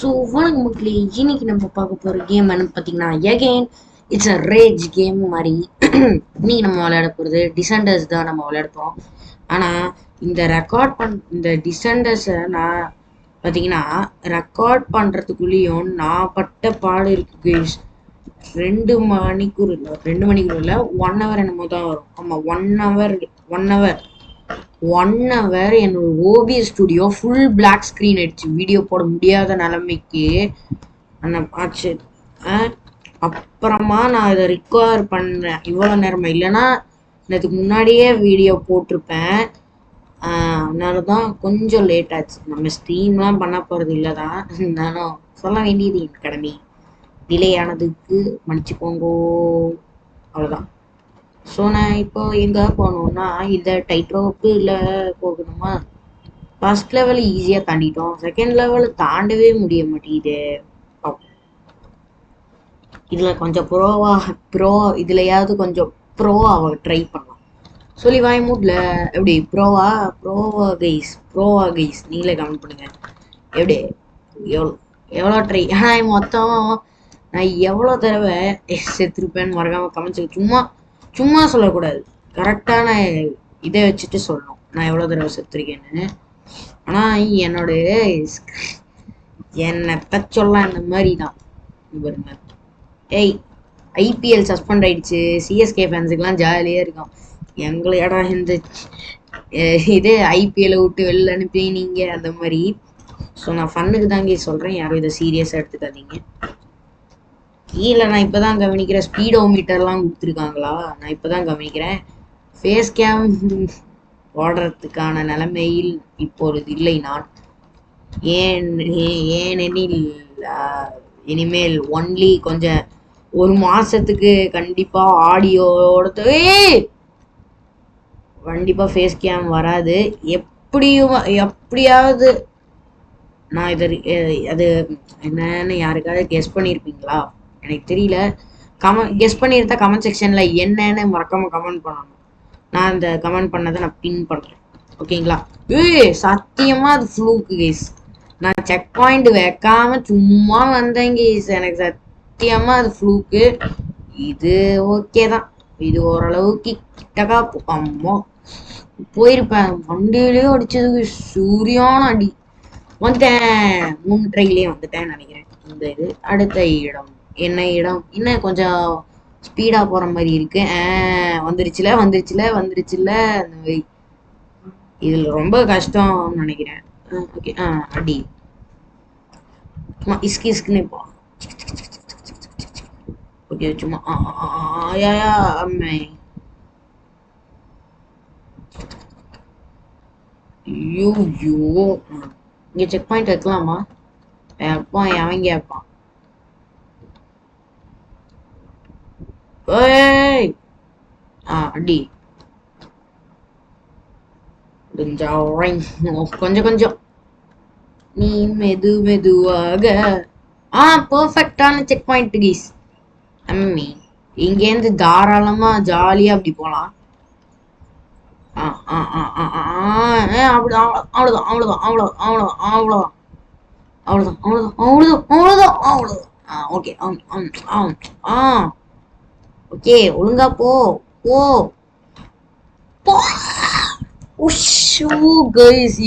So வணக்கம் மக்களே, இன்னைக்கு நம்ம பார்க்க போகிற கேம் என்னன்னு பார்த்தீங்கன்னா again it's a rage game மாதிரி. இன்னைக்கு நம்ம விளையாட போகிறது டிசெண்டர்ஸ் தான் நம்ம விளையாட போகிறோம். ஆனால் இந்த டிசெண்டர்ஸை நான் பார்த்தீங்கன்னா ரெக்கார்ட் பண்ணுறதுக்குள்ளேயும் நான் பட்ட பாடு இருக்கு கைஸ். 2 மணிக்கூர் இல்லை 1 ஹவர் என்னமோ தான் வரும். ஆமாம், 1 ஹவர் என்னோட OBS studio full black screen ஆயிடுச்சு. வீடியோ போட முடியாத நிலைமைக்கு ஆச்சு. அப்புறமா நான் இதை ரிக்கவர் பண்ணேன் இவ்வளோ நேரமா. இல்லைன்னா இதுக்கு முன்னாடியே வீடியோ போட்டிருப்பேன். அதனால தான் கொஞ்சம் லேட் ஆச்சு. நம்ம ஸ்ட்ரீம்லாம் பண்ண போகிறது இல்லை தான், இருந்தாலும் சொல்ல வேண்டியது என் கடமை. டிலே ஆனதுக்கு மன்னிச்சுக்கோங்கோ, அவ்வளோதான். ஸோ நான் இப்போ எங்கே போகணுன்னா இந்த டைட் ரோப்பில் போகணுமா. ஃபர்ஸ்ட் லெவல் ஈஸியாக தாண்டிட்டோம், செகண்ட் லெவல் தாண்டவே முடிய மாட்டேங்குது. இதில் கொஞ்சம் இதுலையாவது கொஞ்சம் ப்ரோவாக ட்ரை பண்ணலாம் சொல்லி வாய் மூட்ல. எப்படி ப்ரோவா கைஸ் நீங்களே கமெண்ட் பண்ணுங்க. எப்படி எவ்வளோ ட்ரை. ஆனால் மொத்தம் நான் எவ்வளோ தடவை செத்துருப்பேன்னு மறக்காமல் கமெண்ட்ஸுக்கு சும்மா சொல்லக்கூடாது, கரெக்டான இதை வச்சுட்டு சொல்லணும் நான் எவ்வளோ தடவை செத்துருக்கேன்னு. ஆனால் என்னத்தை சொல்ல இந்த மாதிரி தான் பாருங்க. ஐபிஎல் சஸ்பெண்ட் ஆயிடுச்சு. சிஎஸ்கே ஃபேன்ஸுக்கெல்லாம் ஜாலியாக இருக்கும். எங்களையடா இந்த இது ஐபிஎல்லை விட்டு வெளில அனுப்பி நீங்கள் அந்த மாதிரி. ஸோ நான் ஃபன்னுக்கு தாங்க சொல்கிறேன், யாரும் இதை சீரியஸாக எடுத்துக்காதீங்க. கீழே நான் இப்போ தான் கவனிக்கிறேன், ஸ்பீடோமீட்டர்லாம் கொடுத்துருக்காங்களா, நான் இப்போ தான் கவனிக்கிறேன். ஃபேஸ் கேம் ஓடுறதுக்கான நிலைமையில் இப்பொழுது இல்லை நான். ஏனெனில் இனிமேல் ஒன்லி கொஞ்சம் 1 மாதத்துக்கு கண்டிப்பாக ஆடியோட கண்டிப்பாக ஃபேஸ் கேம் வராது. எப்படியாவது நான் அது என்னன்னு யாருக்காவது கெஸ் பண்ணியிருப்பீங்களா எனக்கு தெரியல. கெஸ் பண்ணியிருந்தா கமெண்ட் செக்ஷனில் என்னன்னு மறக்காம கமெண்ட் பண்ணணும். நான் இந்த கமெண்ட் பண்ணதை நான் பின் பண்ணுறேன், ஓகேங்களா? சத்தியமாக அது ஃப்ளூக்கு கேஸ். நான் செக் பாயிண்ட் வைக்காம சும்மா வந்தேன் கேஸ். எனக்கு சத்தியமாக அது ஃப்ளூக்கு. இது ஓகே தான், இது ஓரளவுக்கு கிட்டக்கா அம்மா போயிருப்பேன். வண்டியிலேயே அடிச்சதுக்கு சூரியான அடி. வந்துட்டேன், 3 ட்ரைலேயே வந்துட்டேன்னு நினைக்கிறேன். இந்த இது அடுத்த இடம் என்ன கொஞ்சம் ஸ்பீடாக போகிற மாதிரி இருக்கு. வந்துருச்சுல அந்த மாதிரி. இதில் ரொம்ப கஷ்டம்னு நினைக்கிறேன். ஓகே, அடி சும்மா இஸ்குன்னு போகலாம். ஓகே, சும்மா அம்மே. ஐயோ இங்கே செக் பாயிண்ட் வைக்கலாமா? வைப்பான், அவங்க வைப்பான். அடி கொஞ்சம் நீ மெதுவாக. பெர்ஃபெக்டான செக் பாயிண்ட் கீஸ். அம்மி இங்கேருந்து தாராளமா ஜாலியா அப்படி போலாம். ஓகே, ஒழுங்கா போ.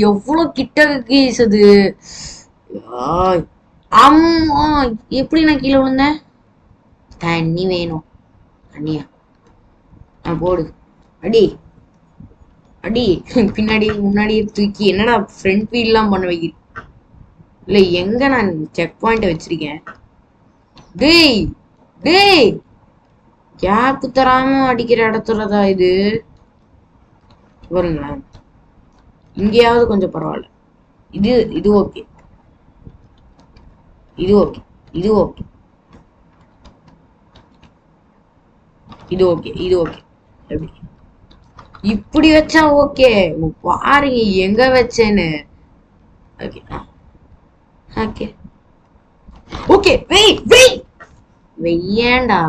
எவ்வளவு கிட்ட கைஸ் அது. அம்மா, எப்படி நான் கீழே விழுந்தேன்? தண்ணி வேணும். தண்ணியா? போடு. அடி பின்னாடி முன்னாடி தூக்கி என்னடா ஃப்ரண்ட் வீல்லாம் பண்ண வைக்கிறேன். இல்லை, எங்க நான் செக் பாயிண்ட் வச்சிருக்கேன். டேய் கேப் தராம அடிக்கிற இடத்துலதா இது. பாருங்களேன், இங்கேயாவது கொஞ்சம் பரவாயில்ல. இது ஓகே. எப்படி இப்படி வச்சா ஓகே. பாருங்க எங்க வச்சேன்னு. ஓகே வெய்யேண்டா.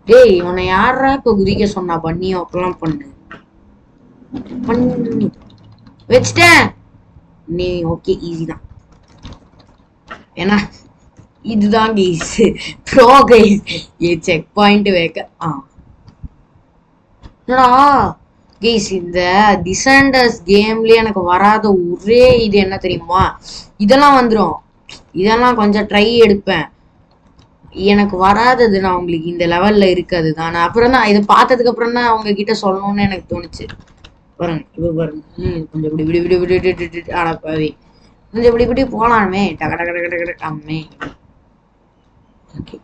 டேய், உன்னை யாரா இப்ப குதிக்க சொன்னா? பண்ணி அப்பெல்லாம் பண்ணு வச்சுட்டேன். நீ ஓகே ஈஸி தான். ஏன்னா இதுதான் guys bro guys. Check point வைக்க என்னடா கைஸ், இந்த டிசண்டர்ஸ் கேம்லயே எனக்கு வராத ஒரே இது என்ன தெரியுமா? இதெல்லாம் வந்துடும், இதெல்லாம் கொஞ்சம் ட்ரை எடுப்பேன். எனக்கு வராதது நான் உங்களுக்கு இந்த லெவல்ல இருக்காது தான். நான் அப்புறம் தான் இதை பார்த்ததுக்கு அப்புறம் தான் அவங்க கிட்ட சொல்லணும்னு எனக்கு தோணுச்சு. பாருங்க இப்ப பாருங்க, கொஞ்சம் இப்படி விடு விடு விடு விடு ஆடப்பாவே, கொஞ்சம் இப்படி இப்படி போலாமே டக டக டக டக அம்மே. ஓகே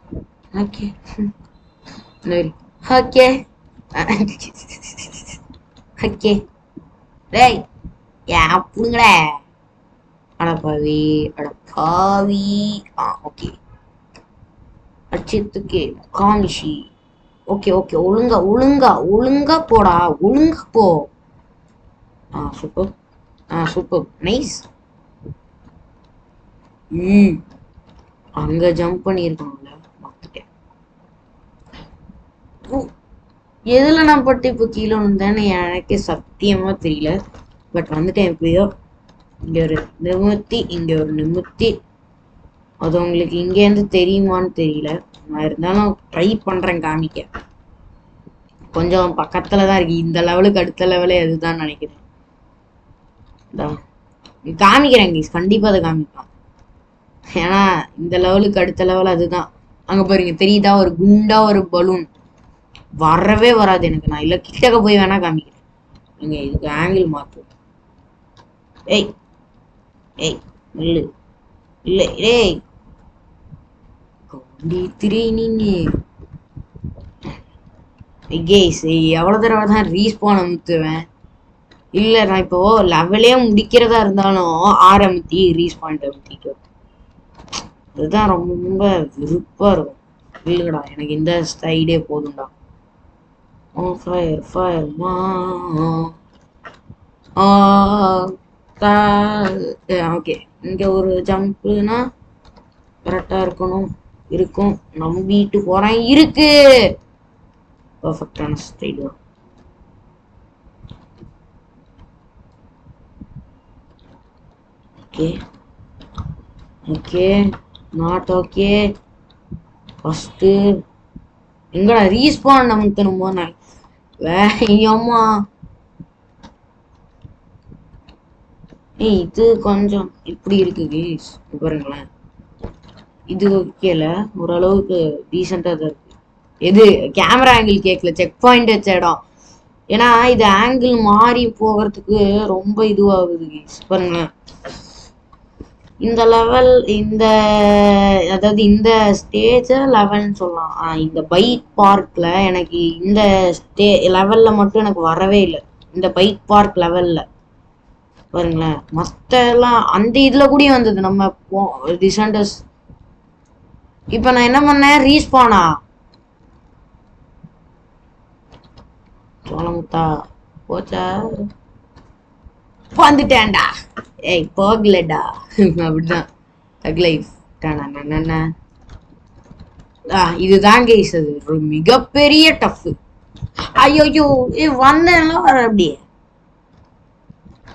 ஓகே ஓகே ஓகே டேய் யா புடுங்கடே அடப்பாவி அடப்பாவி. ஓகே அச்சித்துக்கு காமிஷி. ஓகே ஓகே ஒழுங்கா ஒழுங்கா ஒழுங்கா போடா, ஒழுங்கா போ. Super super nice. அங்க ஜம்ப் பண்ணியிருக்கணும்ல, பார்த்துட்டேன். எதுல நான் பட்டு இப்போ கீழே வந்தேன்னு எனக்கே சத்தியமா தெரியல. பட் வந்துட்டேன் எப்படியோ. இங்க ஒரு நிமித்தி, இங்க ஒரு நிமித்தி. அது உங்களுக்கு இங்கேருந்து தெரியுமான்னு தெரியல. நான் இருந்தாலும் ட்ரை பண்றேன் காமிக்க. கொஞ்சம் பக்கத்துல தான் இருக்கு. இந்த லெவலுக்கு அடுத்த லெவலே அதுதான் நினைக்கிறேன். காமிக்கிறேன் கண்டிப்பா அதை காமிப்பான். ஏன்னா இந்த லெவலுக்கு அடுத்த லெவல் அதுதான். அங்க பாருங்க தெரியுதா, ஒரு குண்டா ஒரு பலூன் வரவே வராது எனக்கு. நான் இல்ல கிட்டக்க போய் வேணா காமிக்கிறேன். நீங்க இதுக்கு ஆங்கிள் மாத்தும். ஏய் ஏய் இல்ல இல்ல ஏய் எவ்வளவு தடவை தான் ரீஸ்பான் அமுத்துவேன். இல்ல நான் இப்போ லெவலே முடிக்கிறதா இருந்தாலும் ஆரம்பித்தி ரீஸ்பான் அமுத்திட்டு, அதுதான் ரொம்ப விருப்பா இருக்கும். இல்லடா எனக்கு இந்த ஸ்டைடே போதும்டா. Fire fire okay. இங்க ஒரு ஜம்ப்னா கரெக்டா இருக்கணும், இருக்கும். நம்பிட்டு போறேன், இருக்கு. பர்ஃபெக்டான style. Okay okay not okay. First எங்கடா ரீஸ்பான் அமுத்தணுமோ நான் வேமா. இது கொஞ்சம் இப்படி இருக்கு கேஸ், பாருங்களேன். இது ஓகேல ஓரளவுக்கு டீசெண்டா தான் இருக்கு. எது கேமரா ஆங்கிள் கேட்கல, செக் பாயிண்ட் வச்ச இடம். ஏன்னா இது ஆங்கிள் மாறி போகிறதுக்கு ரொம்ப இதுவாகுது கேஸ். பாருங்களேன் இந்த லெவல், இந்த அதாவது இந்த ஸ்டேஜ் லெவல்னு சொல்லலாம். இந்த பைக் பார்க்ல எனக்கு இந்த லெவல்ல மட்டும் எனக்கு வரவே இல்லை. இந்த பைக் பார்க் லெவல்ல பாருங்களேன், மத்த எல்லாம் அந்த இதுல கூட வந்தது நம்ம டிசண்டர்ஸ். இப்ப நான் என்ன பண்ணேன், ரீஸ்பானா சோளமுத்தா போச்சா, வந்துட்டேன்டா. ஏய் போகலடா அப்படிதான் தக் லைஃப். இதுதான் கேஸ், அது ஒரு மிகப்பெரிய டஃப். ஐயோ வந்தேன்னா வர அப்படியே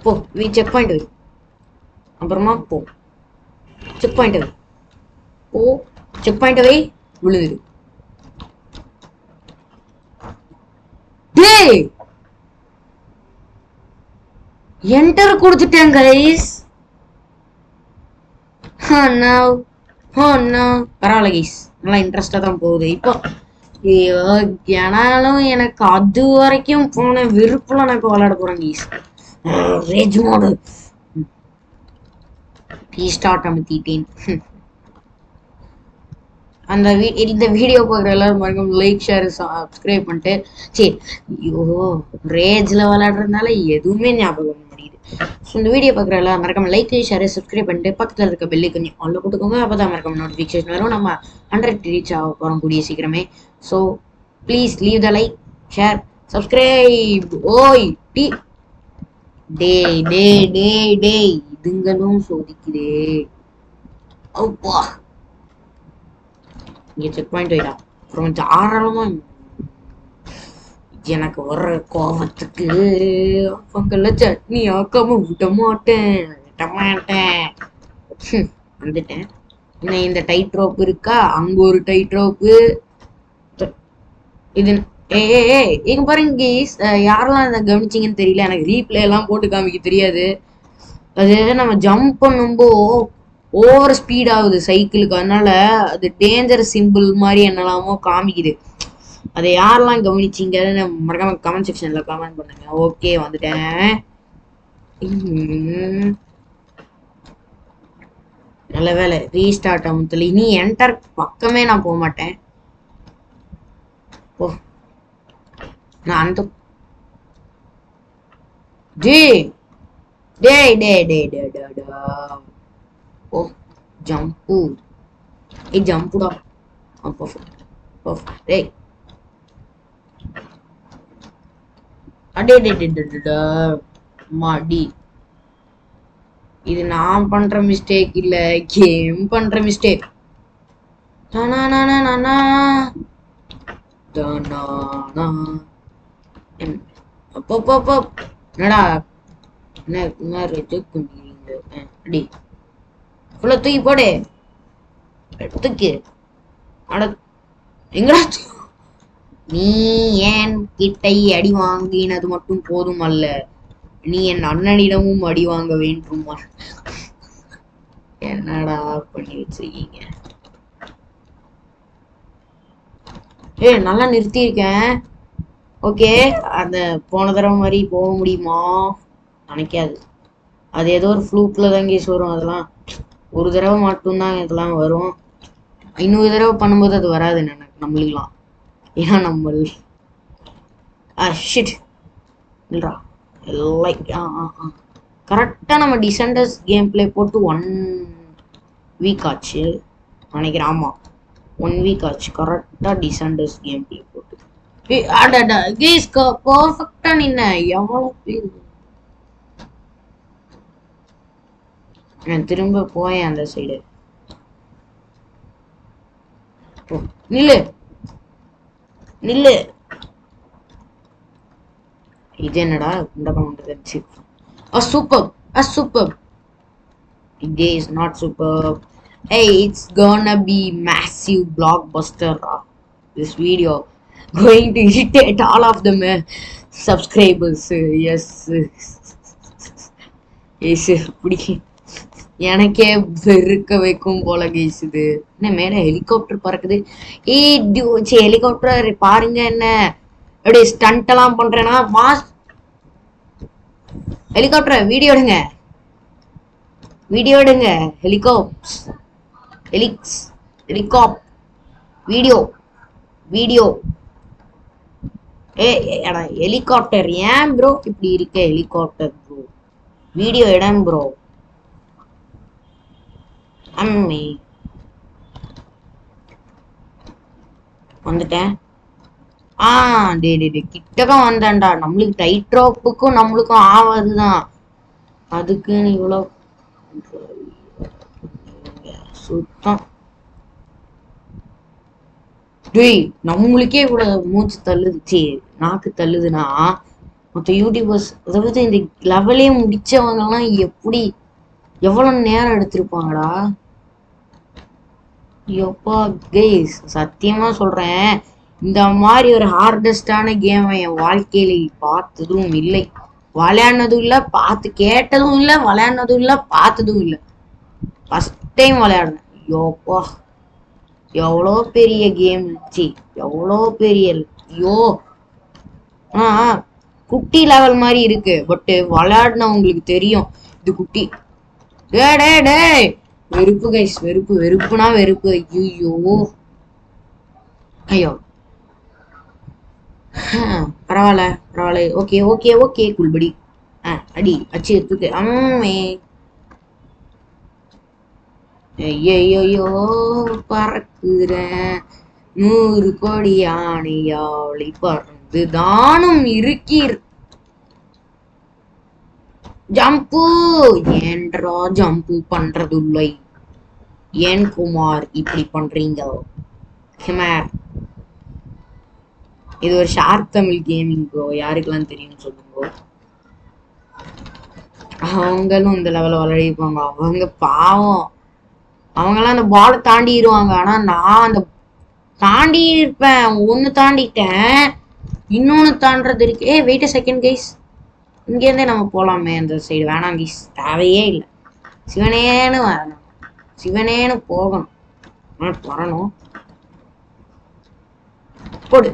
போ. செக் பாயிண்ட் வை, அப்புறமா போ. செக் பாயிண்ட் வை, ஓ செக் பாயிண்ட் வை, விழுந்துரு. டேய் என்டர் கொடுத்துட்டேன் கைஸ். பரவாயில்ல கைஸ், நல்லா இன்ட்ரெஸ்டா தான் போகுது இப்போ. ஆனாலும் எனக்கு அது வரைக்கும் போன விருப்பம் நான் இப்போ விளையாட போறேன் கைஸ். ரேஜ் மோடு ரீஸ்டார்ட் அமுத்திட்டேன். அந்த இந்த வீடியோ பார்க்குற எல்லாரும் மறக்காம லைக் ஷேர் சப்ஸ்கிரைப் பண்ணிட்டு. சரி ஐயோ ரேஜ்ல விளையாடுறதுனால எதுவுமே ஞாபகம் முடியுது. ஸோ இந்த வீடியோ பார்க்குற எல்லாரும் மறக்காம லைக் ஷேர் சப்ஸ்கிரைப் பண்ணிட்டு பக்கத்தில் இருக்க பெல்லை கொஞ்சம் ஆன்ல போட்டுக்கோங்க. அப்போ தான் மறக்காம நோட்டிஃபிகேஷன் வரும். நம்ம 100 ரீச் ஆக போகிறோம் கூடிய சீக்கிரமே. So please leave the like share subscribe. ஓய் டி டேய் டேய் டேய் டேய் இதுங்களும் சோதிக்குதே. அப்பா இங்க செக் பாயிண்ட் வைடா. அப்புறம் தாராளமா எனக்கு வர்ற கோபத்துக்கு அவங்கள சட்னி ஆக்காம விட மாட்டேன். மாட்டேன். வந்துட்டேன். இன்னும் இந்த டைட் ரோப் இருக்கா? அங்க ஒரு டைட் ரோப்பு. இது இங்க பாருங்க கேஸ், யாரெல்லாம் அதை கவனிச்சிங்கன்னு தெரியல. எனக்கு ரீப்ளே எல்லாம் போட்டு காமிக்க தெரியாது. அது நம்ம ஜம்ப் பண்ணும்போ ஓவர் ஸ்பீட் ஆகுது சைக்கிளுக்கு. அதனால அது டேஞ்சர் சிம்பிள் மாதிரி என்னெல்லாமோ காமிக்குது. அதை யாரெல்லாம் கவனிச்சிங்கன்னு மறக்காம கமெண்ட் செக்ஷன்ல கமெண்ட் பண்ணுங்க. ஓகே, வந்துட்டேன். நல்ல வேலை ரீஸ்டார்ட் ஆகும். இனி என்டர் பக்கமே நான் போக மாட்டேன். ஓ, நான் அந்த டேய் டேய் டேய் டேய் டேய் டேய். ஓ, ஜம்பு. ஜம்புடா. டேய் அடே டே டே மாடி. இது நான் பண்ற மிஸ்டேக் இல்ல, கேம் பண்ற மிஸ்டேக். என்னடா என்ன ரிஜெக்ட் பண்ணிக்கிறீங்க? அடி ஃபுல்லா தூக்கி போடு. தூக்கி அட எங்கடா? நீ ஏன் கிட்டை அடி வாங்கினது மட்டும் போதும் அல்ல, நீ என் அண்ணனிடமும் அடி வாங்க வேண்டும். என்னடா பண்ணி வச்சிருக்கீங்க? நல்லா நிறுத்தியிருக்கேன். ஓகே, அந்த போன தடவை மாதிரி போக முடியுமா? நினைக்காது. அது ஏதோ ஒரு ஃப்ளூக்ல தான் கேஸ் வரும். அதெல்லாம் ஒரு தடவை மட்டும்தான் இதெல்லாம் வரும். இன்னொரு தடவை பண்ணும்போது அது வராது நம்மளுக்கெல்லாம். ஏன்னா நம்ம ஷிட் இல்லடா லைக் கரெக்டாக நம்ம டிசெண்டர்ஸ் கேம் பிளே போட்டு 1 வீக் ஆச்சு நினைக்கிறேன். ஆமாம், 1 வீக் ஆச்சு கரெக்டாக டிசெண்டர்ஸ் கேம் பிளே போட்டு. பர்ஃபெக்டா நின்ன எவ்வளோ பேர். நான் திரும்ப போயேன் அந்த சைடு. நில்லு நில்லு. இது என்னடா குண்டகம் வந்துச்சு? Super super. It is not superb. Hey, it's gonna be massive blockbuster. This video going to irritate all of them subscribers. Yes. Yes, எனக்கே வெறுக்க வைக்கும் போல கேஸ். இது என்ன மேல ஹெலிகாப்டர் பறக்குது? ஹெலிகாப்டர் பாருங்க. என்ன அப்படியே ஸ்டண்ட் எல்லாம் பண்றேன்னா மாஸ் ஹெலிகாப்டர் வீடியோ எடுங்க, வீடியோ எடுங்க. ஹெலிகாப் வீடியோ வீடியோ. ஹெலிகாப்டர் ஏன் ப்ரோ இப்படி இருக்க? ஹெலிகாப்டர் ப்ரோ வீடியோ இடம் ப்ரோ. அம்மி வந்துட்டேன். கிட்டக்க வந்தேன்டா. நம்மளுக்கு டைட் ரோப்புக்கும் நம்மளுக்கும் ஆவாதுதான். அதுக்குன்னு இவ்வளவு சுத்தம். நம்மளுக்கே இவ்வளவு மூச்சு தள்ளுது, நாக்கு தள்ளுதுன்னா மொத்த யூடியூபர்ஸ், அதாவது இந்த லெவலே முடிச்சவங்க எல்லாம் எப்படி எவ்வளவு நேரம் எடுத்திருப்பாங்கடா? எப்பா கேஸ், சத்தியமா சொல்றேன், இந்த மாதிரி ஒரு ஹார்டஸ்டான கேம் என் வாழ்க்கையில பார்த்ததும் இல்லை, விளையாடுனதும் இல்லை, கேட்டதும் இல்லை, விளையாடுனதும் இல்லை, பார்த்ததும் இல்லை. First time விளையாடுனேன். யோப்பா எவ்வளோ பெரிய கேம், எவ்வளோ பெரிய. ஐயோ, குட்டி லெவல் மாதிரி இருக்கு, பட் விளையாடினவங்களுக்கு தெரியும் இது குட்டி. வெறுப்பு கைஸ், வெறுப்புனா வெறுப்பு. ஐயோ பரவாயில்ல. ஓகே குல்படி. அடி அச்சு தூக்கு. ஐயோ பறக்குற 100 கோடி யானையாளி பறந்து தானும் இருக்கீர். ஜம்பு ஏன்றா ஜம்பு பண்றது இல்லை? ஏன் குமார் இப்படி பண்றீங்க? இது ஒரு ஷார்ப் தமிழ் கேமிங் ப்ரோ, யாருக்கெல்லாம் தெரியும் சொல்லுங்க. அவங்களும் இந்த லெவல விளையாடிப்பாங்க. அவங்க பாவம், அவங்கெல்லாம் அந்த பாலை தாண்டிடுவாங்க. ஆனா நான் அந்த தாண்டி இருப்பேன். ஒன்னு தாண்டிட்டேன், இன்னொன்னு தாண்டது இருக்கு. வெயிட் செகண்ட் கைஸ், இங்க இருந்தே நம்ம போலாமே அந்த சைடு. வேணாம் கைஸ், தேவையே இல்லை. சிவனேன்னு வரணும், சிவனேன்னு போகணும், வரணும். போடு.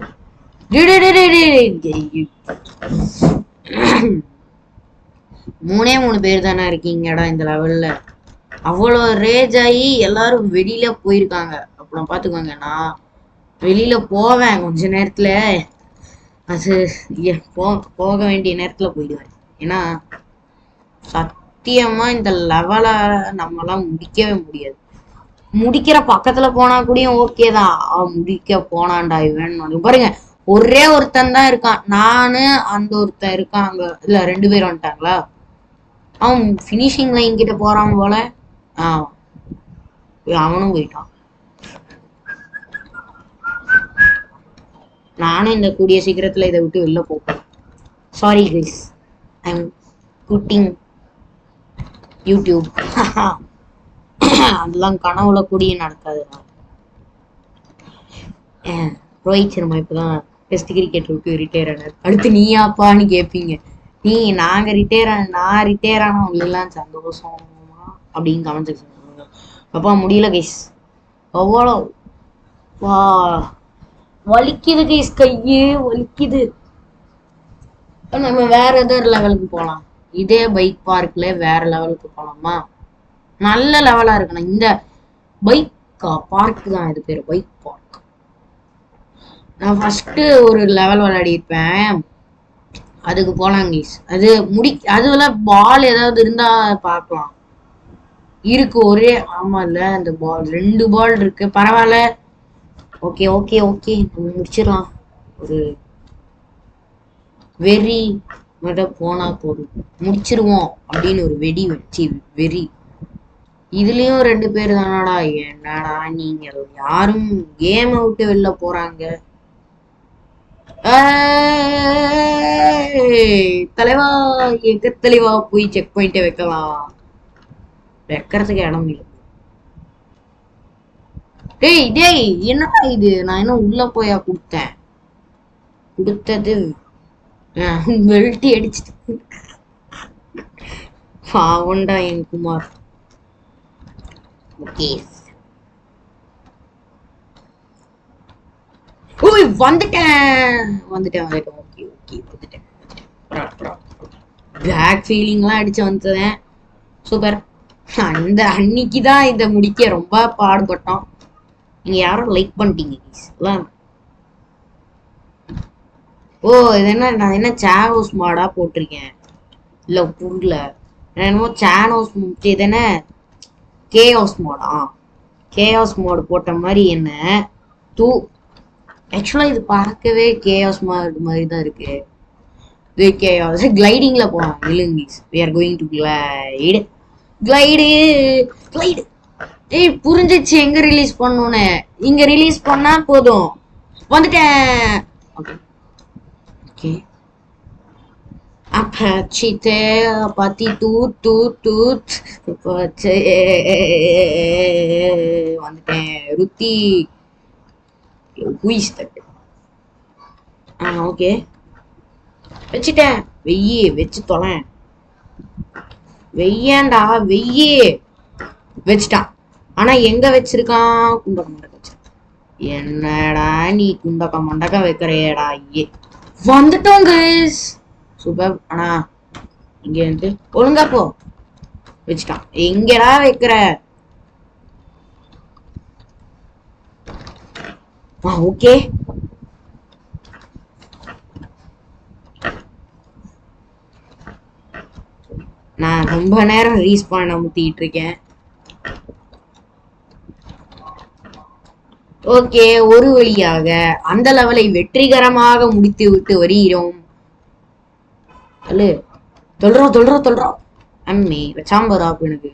3 பேர் தானே இருக்கீங்கடா இந்த லெவல்ல. அவ்வளோ ரேஜ் ஆகி எல்லாரும் வெளியில போயிருக்காங்க. அப்புறம் பாத்துக்கோங்க, நான் வெளியில போவேன் கொஞ்ச நேரத்துல. அது போக வேண்டிய நேரத்துல போயிடுவேன். ஏன்னா சத்தியமா இந்த லெவலை நம்மளாம் முடிக்கவே முடியாது. முடிக்கிற பக்கத்துல போனா கூட ஓகேதான். முடிக்க போனான்டா இவன். பாருங்க, ஒரே ஒருத்தன் தான் இருக்கான். நானு அந்த ஒருத்தன் இருக்காங்க. இல்ல 2 பேர் வந்துட்டாங்களா. அவன் பினிஷிங் லைன் கிட்ட போறான் போல. அவனும் போயிட்டான். நானும் இந்த கூடிய சீக்கிரத்துல இதை விட்டு வெளில போறேன். Sorry guys, I am quitting YouTube. அதெல்லாம் கனவுல கூடிய நடக்காது. ரோஹித் சர்மா இப்பதான் டெஸ்ட் கிரிக்கெட் விட்டு ரிட்டையர் ஆனார். அடுத்து நீயாப்பான்னு கேட்பீங்க. நான் ரிட்டையர் ஆனா அவங்களெல்லாம் சந்தோஷமா அப்படின்னு கமெண்ட் செக்ஷன் சொல்லுங்க. அப்பா முடியல கைஸ், அவ்வளோ வா வலிக்குது கைஸ், கையே வலிக்குது. நம்ம வேற ஏதாவது லெவலுக்கு போலாம். இதே பைக் பார்க்ல வேற லெவலுக்கு போலாமா? நல்ல லெவலா இருக்கணும். இந்த பைக் பார்க் தான், இது பேரு பைக் பார்க். நான் ஃபர்ஸ்ட் ஒரு லெவல் விளையாடி இருப்பேன், அதுக்கு போலாம் கைஸ். அது அதுல பால் ஏதாவது இருந்தா பார்க்கலாம். இருக்கு ஒரே, ஆமா இல்ல, அந்த பால் 2 பால் இருக்கு. பரவாயில்ல, ஓகே ஓகே ஓகே, முடிச்சிடலாம். ஒரு வெறி மட்டும் போனா போதும், முடிச்சிருவோம் அப்படின்னு ஒரு வெடி வச்சு வெறி. இதுலயும் 2 பேர் தானடா. என்னடா நீங்க யாரும் கேம் விட்டு வெளில போறாங்க. தலைவா, எங்க தலைவா போய் செக் பாயிண்ட் வைக்கலாம். வைக்கிறதுக்கு இடம் இல்லை. டேய் என்னடா இது, நான் என்ன உள்ள போயா கொடுத்தேன்? கொடுத்தது வெல்ட்டி அடிச்சுட்டு பாவண்டா என் குமார். ஓகே, வந்துட்டேன். ஓகே ஓகே, வந்துட்டேன். பேக் ஃபீலிங்லாம் அடிச்சு வந்தேன். சூப்பர். அந்த அன்னைக்குதான் இதை முடிக்க ரொம்ப பாடுபட்டோம். நீங்க யாரும் லைக் பண்ணிட்டீங்க. ஓ, இது என்ன, நான் என்ன சானோஸ் மாடா போட்டிருக்கேன்? இல்ல புரியல, என்னமோ சானோஸ். இது என்ன கேஆஸ் மோடா? கேஆஸ் மோடு போட்ட மாதிரி என்ன தூ. ஆக்சுவலா இது பார்க்கவே கேஆஸ் மோடு மாதிரி தான் இருக்கு. இது கேஆஸ் கிளைடிங்ல போலாம். இல்லைங்க, we are going to glide. Glide. புரிஞ்சிச்சு எங்க ரிலீஸ் பண்ணணும்னு. இங்க ரிலீஸ் பண்ணா போதும். வந்துட்டேன். Okay okay. அப்பச்சிட்டே பத்தி தூத் வந்துட்டேன். ருத்தி ஹூ இஸ் தட்? ஓகே, வச்சுட்டேன். வச்சு தொலை. வெய்யாண்டா, வச்சுட்டான். ஆனா எங்க வச்சிருக்கான்? குண்டக்க மண்டக்க வச்சிருக்கான். என்னடா நீ குண்டக்க மண்டக்க வைக்கிறையடா? வந்துட்டோம் கைஸ், சூப்பர். ஆனா இங்க வந்து ஒழுங்கா போ. வச்சுட்டான். எங்கடா வைக்கிற? ஓகே, நான் ரொம்ப நேரம் ரீஸ்பான் அமுத்திட்டு இருக்கேன். ஓகே, ஒரு வழியாக அந்த லெவலை வெற்றிகரமாக முடித்து விட்டு வருகிறோம். தொல்றோம் அம்மி வச்சாம்பரா எனக்கு.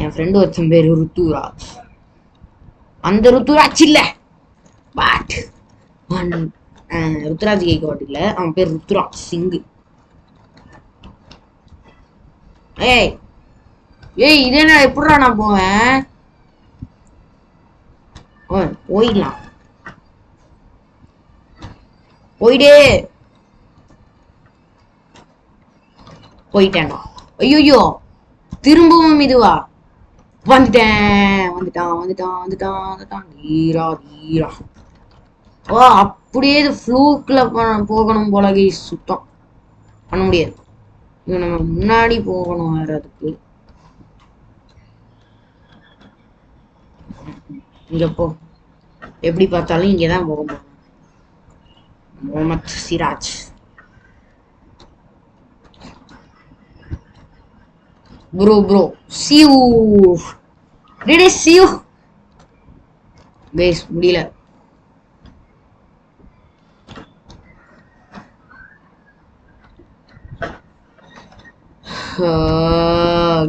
என் ஃப்ரெண்டு ஒருத்தன் பேரு ருத்துராஜ். அந்த ருத்துராஜ் இல்ல, பட் ருத்ராஜ் கேக்வாட் இல்ல, அவன் பேர் ருத்ராஜ் சிங். ஏய் ஏய் இதே நான் எப்படிடா நான் போவேன்? போயிடலாம், போயிடே. போயிட்டேன்டா. ஐயோ திரும்பவும் இதுவா? வந்துட்டான் வந்துட்டான் வந்துட்டான் வந்துட்டான் வந்துட்டான். வீரா வீரா. ஓ அப்படியே இது ஃப்ளூக்ல போகணும் போல கைஸ். சுத்தம் பண்ண முடியாது. இது நம்ம முன்னாடி போகணும் வேற. அதுக்கு இங்க போ. எப்படி பார்த்தாலும் இங்கதான் போக போறோம். Mohammed Siraj. Bro bro see you ready see you guys. முடியல.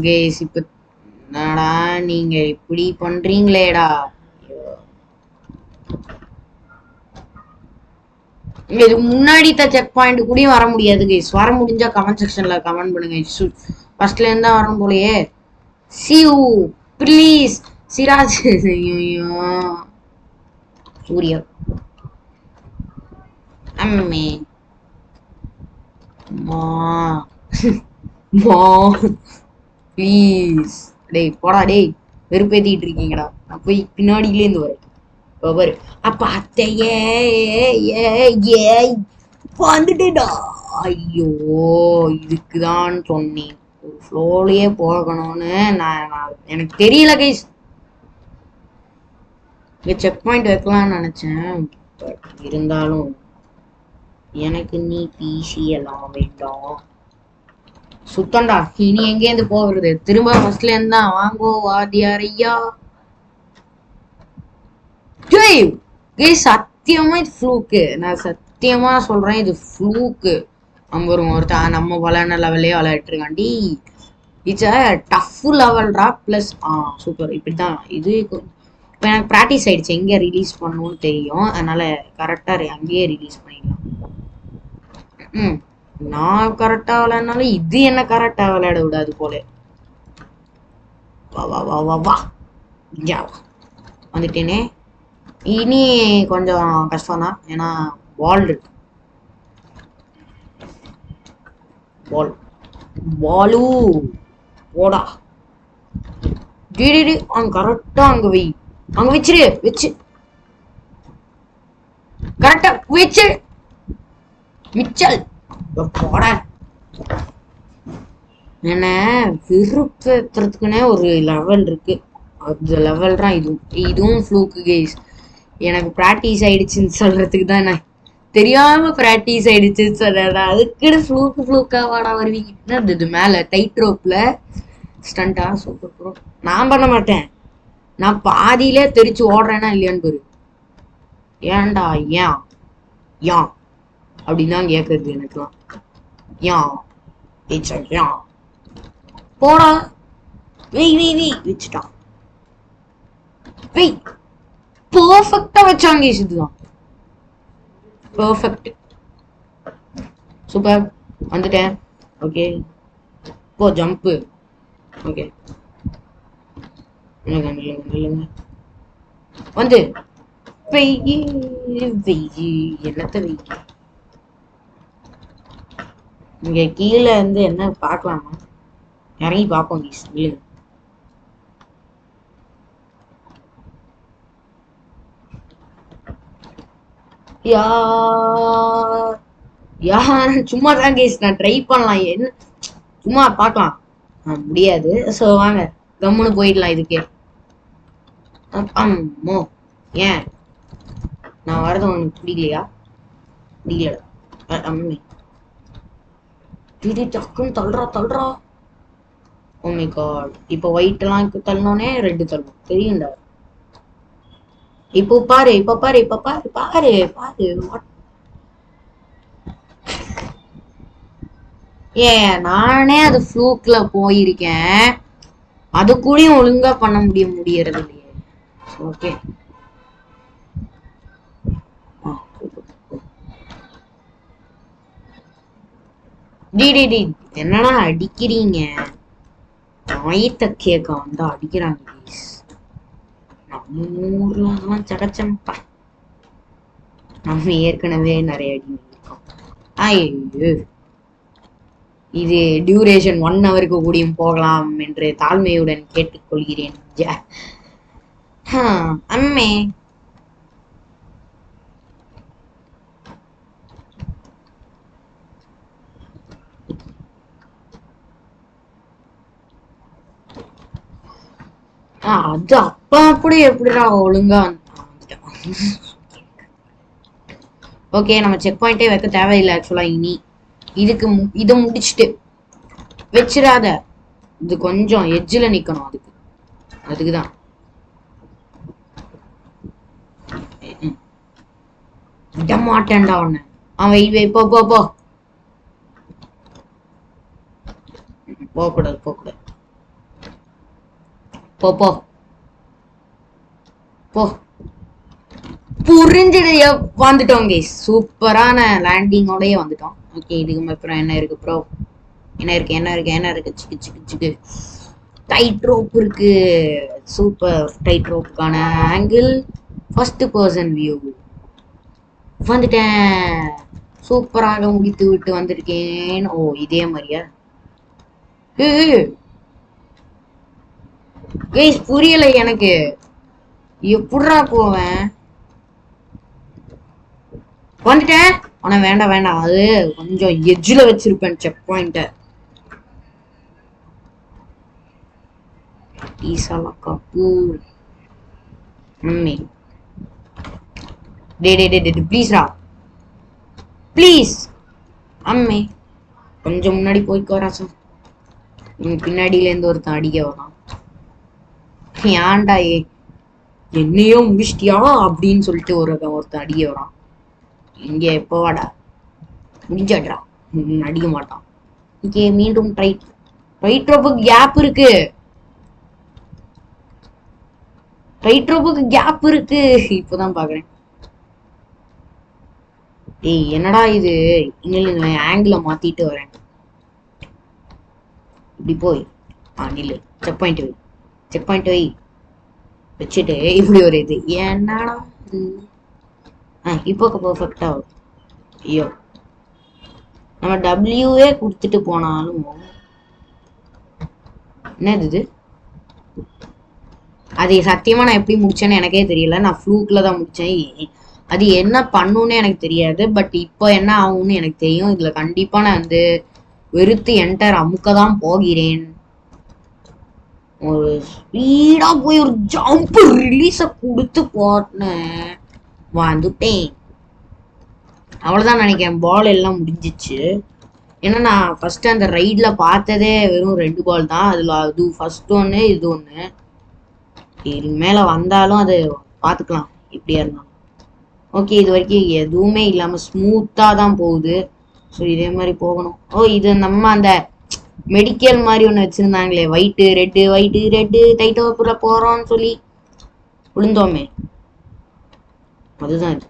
கைஸ் இப்ப என்னடா நீங்க இப்படி பண்றீங்களேடா? இது முன்னாடி செக் பாயிண்ட் கூட வர முடியாது கைஸ். வர முடிஞ்சா கமெண்ட் செக்ஷன்ல கமெண்ட் பண்ணுங்க. ஃபர்ஸ்ட்ல இருந்தா வரணும் போலயே. See you please Siraj. சூர்யா அம்மே மா மா ப்ளீஸ். டேய் போடா டேய், வெறுப்பேத்திட்டு இருக்கீங்கடா. நான் போய் பின்னாடியில இருந்து வரேன். பாரு அப்ப அத்தையே வந்துட்டேடா. ஐயோ இதுக்குதான் சொன்னேன் ஒரு ஃப்ளோலயே போகணும்னு. எனக்கு தெரியல கைஸ். இங்க செக் பாயிண்ட் வைக்கலாம்னு நினைச்சேன். பட் இருந்தாலும் எனக்கு நீ பிசி எல்லாம் வேண்டாம். சுத்தண்டா. இனி எங்கேருந்து போகிறது? திரும்ப ஃபர்ஸ்ட்ல இருந்தா வாங்கோ வாத்தியார் ஐயா. சத்தியமா இது ஃப்ளூக்கு. நான் சத்தியமா சொல்றேன் இது ஃப்ளூக்கு. ஒருத்தன் நம்ம விளையாட லெவல்லே விளையாட்டு இருக்காண்டி. இட்ஸ் அ டஃப் லெவல்ரா. Plus super. இப்படிதான் இது. இப்போ எனக்கு ப்ராக்டிஸ் ஆயிடுச்சு எங்கே ரிலீஸ் பண்ணணும்னு தெரியும். அதனால கரெக்டாக அங்கேயே ரிலீஸ் பண்ணிடலாம். நான் கரெக்டா விளையாடினாலும் இது என்ன கரெக்டா விளையாட விடாது போல. வா வா வா வா வா வந்துட்டேனே. இனி கொஞ்சம் கஷ்டம் தான், ஏன்னா பால் இருக்கு. பாலு ஓடா. அங்க கரெக்டா அங்க வை. அங்க வச்சிரு. வச்சு கரெக்டா வச்சு மிச்சல் போட. என்ன விருப்பத்துக்குன்னே ஒரு லெவல் இருக்கு. அந்த லெவல் தான் இதுவும் ஃப்ளூக்கு கைஸ். எனக்கு ப்ராக்டிஸ் ஆயிடுச்சுன்னு சொல்றதுக்கு தான் நான் தெரியாம ப்ராக்டிஸ் ஆயிடுச்சுன்னு சொல்றேன். அதுக்குன்னு ஃப்ளூக்கா வாடா வருவீங்க. இது மேல டைட் ரோப்ல ஸ்டண்டா சூப்பர் ப்ரோ. நான் பண்ண மாட்டேன். நான் பாதியிலே தெரிச்சு ஓடுறேன்னா இல்லையான்னு பாரு. ஏன்டா ஏன் ஏன் அப்படின்னு தான் கேட்கறது எனக்குலாம். ஏன் போடா. வெய் வெய் வெய் வச்சுட்டான். வெய் பர்ஃபெக்டா வச்சாங்க. இதுதான் பர்ஃபெக்ட். சூப்பர். வந்துட்டேன். ஓகே போ ஜம்ப்பு. ஓகே நில்லுங்க வந்து வெய் வெய் என்னத்த வெய். இங்க கீழே இருந்து என்ன பார்க்கலாமா? இறங்கி பார்ப்போம் ப்ளீஸ். இல்லைங்க சும்மா தான் கேஸ். நான் ட்ரை பண்ணலாம், என்ன சும்மா பார்க்கலாம். முடியாது. ஸோ வாங்க கம்முன்னு போயிடலாம். இதுக்கே அம்மோ ஏன் நான் வரது உனக்கு பிடிக்கலையா? பிடிக்கல அம்மி. டக்குன்னு தள்ளுறா. Oh my god. இப்போ ஒயிட் எல்லாம் தள்ளனோனே ரெட் தள்ளும். தெரியும்டா. இப்போ பாரு. நானே அது ஃப்ளூக்ல போயிருக்கேன். அது கூடயும் ஒழுங்கா பண்ண முடியறது இல்லையே. ஓகே டி டி டி என்னடா அடிக்கிறீங்க? ஆயத்த கேட்க வந்து அடிக்கிறாங்க ப்ளீஸ். நம்ம ஊர்ல அதெல்லாம் சகச்சம்பா. நம்ம ஏற்கனவே நிறைய அடி வாங்கியிருக்கோம். ஐயோ, இது டியூரேஷன் 1 ஹவருக்கு கூடியும் போகலாம் என்று தாழ்மையுடன் கேட்டுக்கொள்கிறேன். அம்மே அது அப்ப அப்படி எப்படிடா ஒழுங்கா ஓகே, நம்ம செக் பாயிண்டே வைக்க தேவையில்லை ஆக்சுவலா. இனி இதுக்கு இதை முடிச்சுட்டு வச்சிடாத. இது கொஞ்சம் எட்ஜில் நிக்கணும். அதுக்குதான் விட மாட்டேன்டா ஒண்ணு. அவன் வை போ போ போ. போகக்கூடாது போகக்கூடாது. போ போ போ. புரிஞ்சிடு. வந்துட்டோம் கேஸ். சூப்பரான லேண்டிங்கோடய வந்துட்டோம். ஓகே, இதுக்கு அப்புறம் என்ன இருக்கு ப்ரோ? என்ன இருக்கு சிக்கு சிக்கு சிக்கு. டைட் ரோப் இருக்கு. சூப்பர். டைட் ரோப்புக்கான ஆங்கிள் ஃபர்ஸ்ட் பர்சன் வியூ. வந்துட்டேன். சூப்பராக முடித்து விட்டு வந்திருக்கேன். ஓ, இதே மாதிரியா? கேஸ் புரியல எனக்கு. எப்படிடா போவேன்? வந்துட்டேன். ஆனா வேண்டாம் வேண்டாம், அது கொஞ்சம் எட்ஜில் வச்சிருப்பேன் செக் பாயிண்ட. ஈசாலா கபூர். ப்ளீஸ்ரா ப்ளீஸ். அம்மே கொஞ்சம் முன்னாடி போய்க்கோ ராசா. பின்னாடியில இருந்து ஒருத்தன் அடிக்க வரான். ஏன்டா என்னையோ முடிச்சிட்டியா அப்படின்னு சொல்லிட்டு ஒருத்தன் அடிக்க வரான். இங்க எப்போ வாடா முடிஞ்சாடுறா. அடிக்க மாட்டான். இங்கே மீண்டும் ரைட் ரோப்புக்கு கேப் இருக்கு. ரைட் ரோப்புக்கு கேப் இருக்கு. இப்பதான் பாக்குறேன். ஏய் என்னடா இது? இங்க ஆங்கிள மாத்திட்டு வரேன். இப்படி போய் நில்லு. செக் பாயிண்ட் வை. செக் பாயிண்ட் வை வச்சுட்டு இப்படி ஒரு இது என்னடா இது? இப்போ பர்ஃபெக்டா வரும். ஐயோ, நம்ம டபிள்யூவே கொடுத்துட்டு போனாலும் என்னது இது? அது சத்தியமா நான் எப்படி முடிச்சேன்னு எனக்கே தெரியல. நான் ஃப்ளூக்ல தான் முடிச்சேன். அது என்ன பண்ணுன்னு எனக்கு தெரியாது. பட் இப்போ என்ன ஆகும்னு எனக்கு தெரியும். இதுல கண்டிப்பா நான் வந்து வெறுத்து என்டர் அமுக்க தான் போகிறேன். ஒரு ஸ்பீடா போய் ஒரு ஜம்ப் ரிலீஸ கொடுத்து போட்டேன். வந்துட்டேன். அவ்வளவுதான் நினைக்கிறேன். பால் எல்லாம் முடிஞ்சிச்சு. ஏன்னா நான் ஃபர்ஸ்ட் அந்த ரைட்ல பார்த்ததே வெறும் 2 பால் தான். அதுல அது ஃபர்ஸ்ட் ஒன்று, இது ஒன்று. இதுக்கு மேல வந்தாலும் அது பார்த்துக்கலாம் இப்படியா இருந்தாலும். ஓகே, இது வரைக்கும் எதுவுமே இல்லாம ஸ்மூத்தா தான் போகுது. ஸோ இதே மாதிரி போகணும். ஓ, இது நம்ம அந்த மெடிக்கல் மாதிரி ஒன்று வச்சிருந்தாங்களே, ஒயிட்டு ரெட்டு டைட் ஓப்புல போறோம்னு சொல்லி விழுந்தோமே, அதுதான் இது.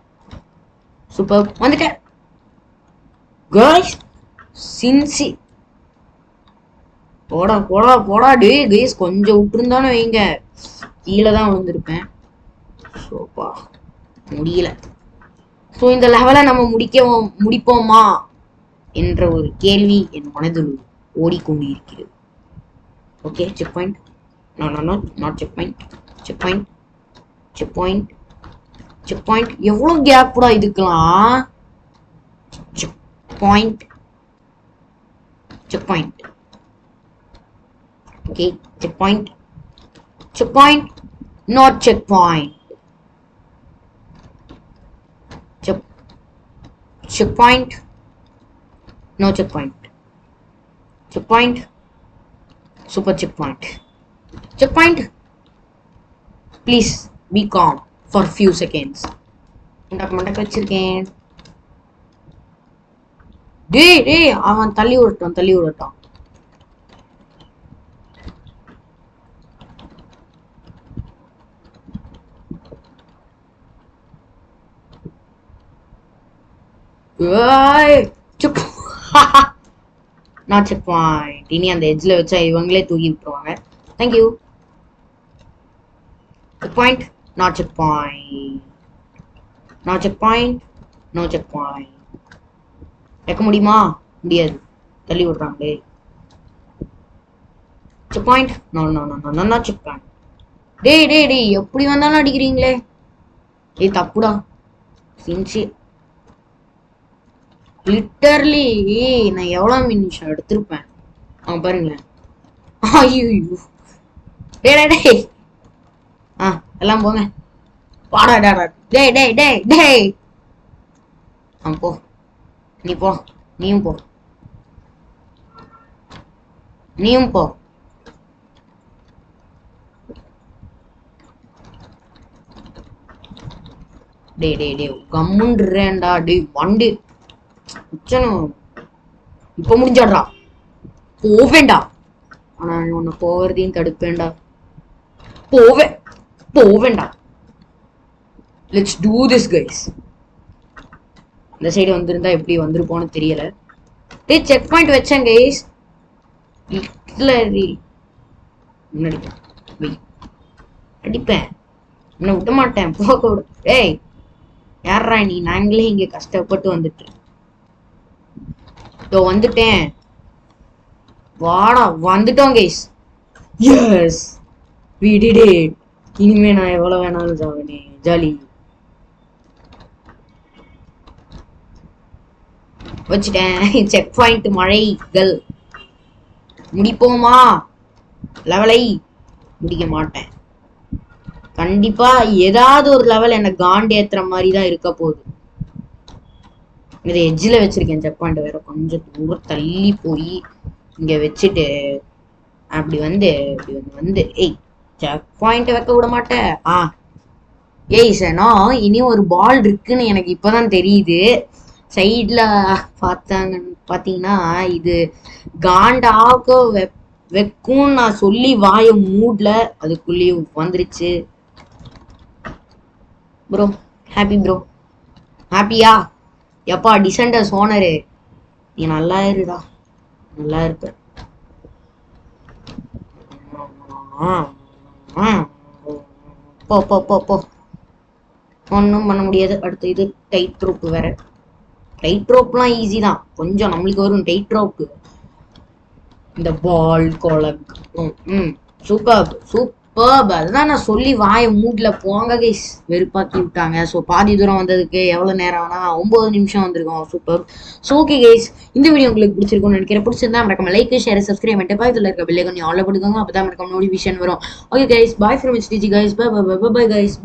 சூப்பர். வந்துட்டேன் காய்ஸ். சின்சி போடா போடா போடா. டே கேஸ் கொஞ்சம் விட்டுருந்தானு வைங்க, கீழே தான் விழுந்திருப்பேன். சோப்பா முடியல. ஸோ இந்த லெவலை நம்ம முடிப்போமா என்ற ஒரு கேள்வி என் மனதில் ஓடிக்கொண்டு இருக்கிறது. Okay, check point. Not check point. Check point. Check point. Check point. எவ்வளோ கேப்டா இதுக்கலாம்? Check point. Check point. Okay, check point. Check point. Not check point. Checkpoint. No checkpoint. Checkpoint. Super checkpoint. Checkpoint. Please be calm for few seconds. மண்டக்க வச்சிருக்கேன். டேய் அவன் தள்ளி விடட்டும். Not check point. இனி அந்த எட்ஜில் வச்சா இவங்களே தூக்கி விட்டுருவாங்க. Thank you. Check point. Not check point. No check point. No check point. வைக்க முடியுமா? முடியாது. தள்ளி விடுறாங்களே. Check point. No no no no no check point. டேய் டேய் டேய், எப்படி வந்தாலும் அடிக்கிறீங்களே. ஏய் தப்புடா. சின்சியர் லிட்டர்லி நான் எவ்வளோ நிமிஷம் எடுத்திருப்பேன் பாருங்களேன். ஐயோ டே டே டே. எல்லாம் போங்க. வாடா டாடா. டே டே டே டே. போ நீ போ. நீயும் போ. நீயும் போ. டே டே டே கம்முன்றேன்டா. டே வண்டி உச்சனும் இப்ப முடிஞ்சாடுறா. போவேண்டா. ஆனா உன்னை போகிறதையும் தடுப்பேன்டா. போவேண்டா. Let's do this guys. இந்த சைடு வந்திருந்தா எப்படி வந்திருப்போன்னு தெரியல. டே செக் பாயிண்ட் வச்சேன் கைஸ். முன்னாடி அடிப்பேன். என்ன விட மாட்டேன். போக விட. ஏய் யாரா நீ? நாங்களே இங்க கஷ்டப்பட்டு வந்துட்டு வந்துட்டேன். வாடா வந்துட்டோம் guys. Yes we did it. இனிமே நான் எவ்வளவு வேணாலும் சாவனே. ஜாலி வச்சுட்டேன். செக் பாயிண்ட் மழைகள் முடிப்போமா? லெவலை முடிக்க மாட்டேன். கண்டிப்பா ஏதாவது ஒரு லெவல் என்ன காண்டு ஏத்துற மாதிரி தான் இருக்க போகுது. இது எட்ஜில் வச்சிருக்கேன் செக் பாயிண்ட் வேற. கொஞ்சம் தூரம் தள்ளி போய் இங்க வச்சுட்டு அப்படி வந்து ஏய் செக் பாயிண்ட் வைக்க விட மாட்டேன். ஏய் சனோ இனி ஒரு பால் இருக்குன்னு எனக்கு இப்பதான் தெரியுது. சைட்ல பாத்தீங்கன்னா இது காண்டாக வைக்கும் நான் சொல்லி வாய மூட்ல அதுக்குள்ளேயே வந்துருச்சு. Bro happy bro. ஹாப்பியா? எப்பா டிசெண்டர்ஸ் ஓனரு நீ நல்லா இருடா. நல்லா இருப்ப. போ போ போ போ. ஒன்றும் பண்ண முடியாது. அடுத்து இது டைட் ரோப் வேற. டைட் ரோப்லாம் ஈஸி தான். கொஞ்சம் நம்மளுக்கு வரும் டைட் ரோப்பு. இந்த பால் கொலக். Super super. அதுதான் நான் சொல்லி வாய மூட்ல போங்க கைஸ். வெறுப்பாக்கி விட்டாங்க. ஸோ பாதி தூரம் வந்ததுக்கு எவ்வளோ நேரம் ஆனா 9 நிமிஷம் வந்திருக்கோம். சூப்பர். ஸோ ஓகே கைஸ், இந்த வீடியோ உங்களுக்கு பிடிச்சிருக்கும்னு நினைக்கிறேன். பிடிச்சிருந்தா மறக்காம லைக் ஷேர் சப்ஸ்கிரைப் பண்ணிட்டு பக்கத்தில் இருக்க பெல் ஐகானை ஆல்ல போட்டுக்கோங்க. அப்பதான் மறக்காம நோட்டிஃபிகேஷன் வரும். Okay guys, bye from HTG guys. Bye bye bye bye guys.